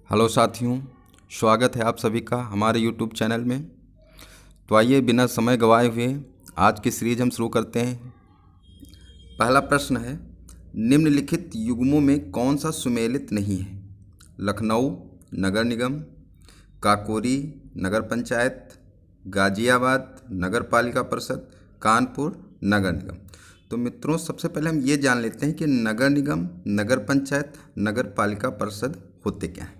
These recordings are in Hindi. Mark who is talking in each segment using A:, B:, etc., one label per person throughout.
A: हेलो साथियों, स्वागत है आप सभी का हमारे यूट्यूब चैनल में। तो आइए बिना समय गंवाए हुए आज की सीरीज हम शुरू करते हैं। पहला प्रश्न है, निम्नलिखित युग्मों में कौन सा सुमेलित नहीं है? लखनऊ नगर निगम, काकोरी नगर पंचायत, गाजियाबाद नगर पालिका परिषद, कानपुर नगर निगम। तो मित्रों, सबसे पहले हम ये जान लेते हैं कि नगर निगम, नगर पंचायत, नगर पालिका परिषद होते क्या हैं।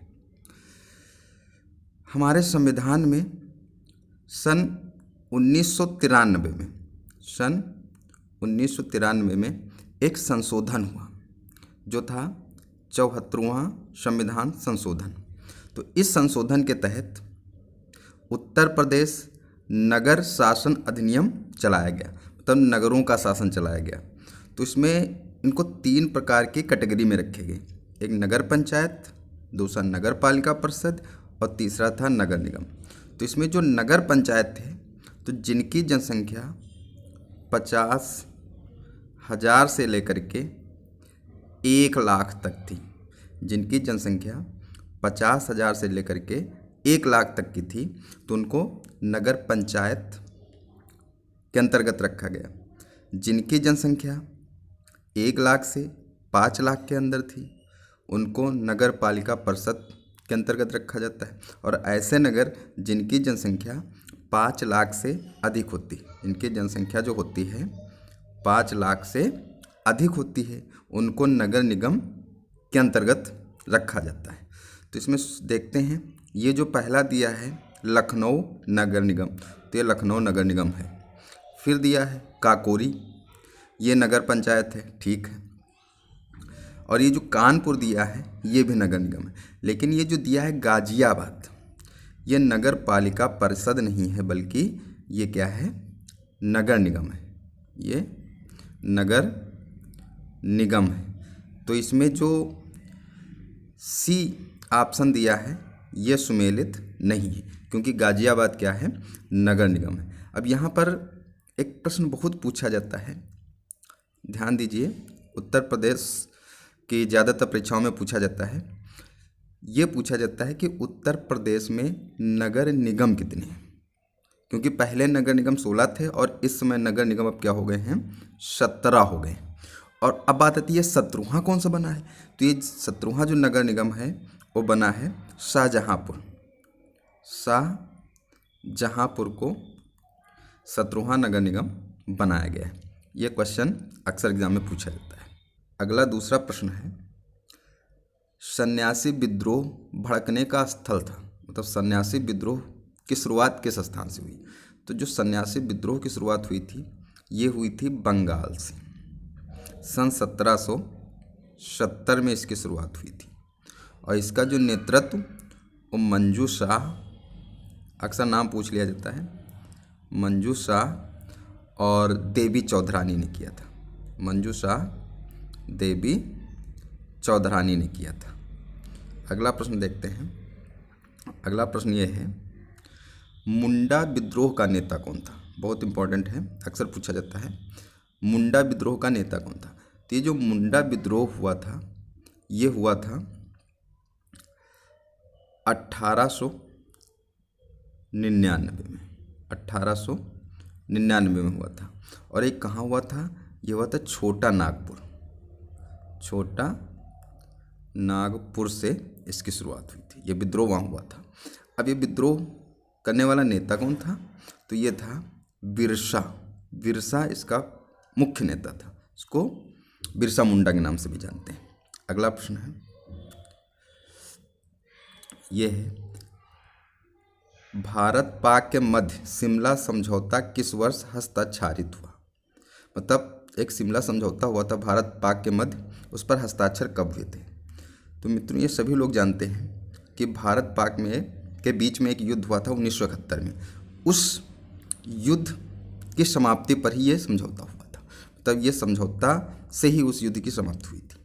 A: हमारे संविधान में सन 1993 में एक संशोधन हुआ जो था 74वां संविधान संशोधन। तो इस संशोधन के तहत उत्तर प्रदेश नगर शासन अधिनियम चलाया गया, मतलब नगरों का शासन चलाया गया। तो इसमें इनको 3 प्रकार की कैटेगरी में रखे गए, एक नगर पंचायत, दूसरा नगर पालिका परिषद और तीसरा था नगर निगम। तो इसमें जो नगर पंचायत थे, तो जिनकी जनसंख्या 50,000 से लेकर के 1 लाख तक थी, जिनकी जनसंख्या 50,000 से लेकर के 1 लाख तक की थी, तो उनको नगर पंचायत के अंतर्गत रखा गया। जिनकी जनसंख्या 1 लाख से 5 लाख के अंदर थी, उनको नगर पालिका परिषद के अंतर्गत रखा जाता है। और ऐसे नगर जिनकी जनसंख्या 5 लाख से अधिक होती, इनकी जनसंख्या जो होती है 5 लाख से अधिक होती है, उनको नगर निगम के अंतर्गत रखा जाता है। तो इसमें देखते हैं, ये जो पहला दिया है लखनऊ नगर निगम, तो ये लखनऊ नगर निगम है। फिर दिया है काकोरी, ये नगर पंचायत है, ठीक है। और ये जो कानपुर दिया है ये भी नगर निगम है। लेकिन ये जो दिया है गाजियाबाद, ये नगर पालिका परिषद नहीं है, बल्कि ये क्या है, नगर निगम है। ये नगर निगम है। तो इसमें जो सी ऑप्शन दिया है ये सुमेलित नहीं है, क्योंकि गाजियाबाद क्या है, नगर निगम है। अब यहाँ पर एक प्रश्न बहुत पूछा जाता है, ध्यान दीजिए, उत्तर प्रदेश की ज़्यादातर परीक्षाओं में पूछा जाता है। ये पूछा जाता है कि उत्तर प्रदेश में नगर निगम कितने हैं, क्योंकि पहले नगर निगम 16 थे और इस समय नगर निगम अब क्या हो गए हैं, 17 हो गए। और अब बात आती है 17वां कौन सा बना है। तो ये 17वां जो नगर निगम है वो बना है शाहजहाँपुर। शाहजहाँपुर को 17वां नगर निगम बनाया गया है। ये क्वेश्चन अक्सर एग्जाम में पूछा जाता है। अगला दूसरा प्रश्न है, सन्यासी विद्रोह भड़कने का स्थल था, मतलब सन्यासी विद्रोह की शुरुआत किस स्थान से हुई। तो जो सन्यासी विद्रोह की शुरुआत हुई थी ये हुई थी बंगाल से। सन 1770 में इसकी शुरुआत हुई थी। और इसका जो नेतृत्व वो मंजू शाह, अक्सर नाम पूछ लिया जाता है, मंजू शाह और देवी चौधरानी ने किया था। मंजू शाह, देवी चौधरानी ने किया था। अगला प्रश्न देखते हैं। अगला प्रश्न ये है, मुंडा विद्रोह का नेता कौन था। बहुत इंपॉर्टेंट है, अक्सर पूछा जाता है, मुंडा विद्रोह का नेता कौन था। तो ये जो मुंडा विद्रोह हुआ था ये हुआ था 1899 में। 1899 में हुआ था। और एक कहाँ हुआ था, ये हुआ था छोटा नागपुर। छोटा नागपुर से इसकी शुरुआत हुई थी, ये विद्रोह वहाँ हुआ था। अब ये विद्रोह करने वाला नेता कौन था, तो ये था बिरसा। बिरसा इसका मुख्य नेता था, इसको बिरसा मुंडा के नाम से भी जानते हैं। अगला प्रश्न है, ये है, भारत पाक के मध्य शिमला समझौता किस वर्ष हस्ताक्षरित हुआ। मतलब एक शिमला समझौता हुआ था भारत पाक के मध्य, उस पर हस्ताक्षर कब हुए थे। तो मित्रों, ये सभी लोग जानते हैं कि भारत पाक में के बीच में एक युद्ध हुआ था 1971 में। उस युद्ध की समाप्ति पर ही ये समझौता हुआ था, तब ये समझौता से ही उस युद्ध की समाप्ति हुई थी।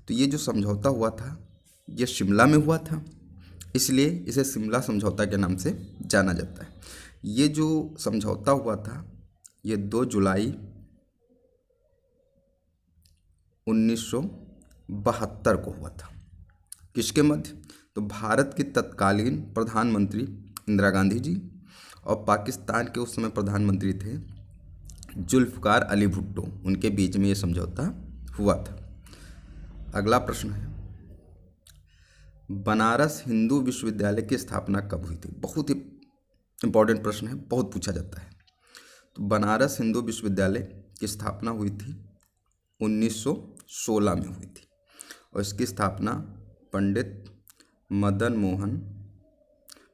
A: तो ये जो समझौता हुआ था ये शिमला में हुआ था, इसलिए इसे शिमला समझौता के नाम से जाना जाता है। ये जो समझौता हुआ था ये 2 जुलाई 1972 को हुआ था। किसके मध्य, तो भारत की तत्कालीन प्रधानमंत्री इंदिरा गांधी जी और पाकिस्तान के उस समय प्रधानमंत्री थे जुल्फ़िकार अली भुट्टो, उनके बीच में ये समझौता हुआ था। अगला प्रश्न है, बनारस हिंदू विश्वविद्यालय की स्थापना कब हुई थी? बहुत ही इंपॉर्टेंट प्रश्न है, बहुत पूछा जाता है। तो बनारस हिंदू विश्वविद्यालय की स्थापना हुई थी 1916 में हुई थी और इसकी स्थापना पंडित मदन मोहन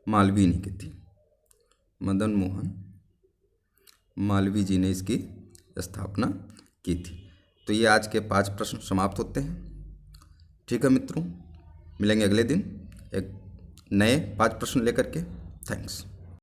A: मालवीय ने की थी। मदन मोहन मालवीय जी ने इसकी स्थापना की थी। तो ये आज के 5 प्रश्न समाप्त होते हैं। ठीक है मित्रों, मिलेंगे अगले दिन एक नए 5 प्रश्न लेकर के। थैंक्स।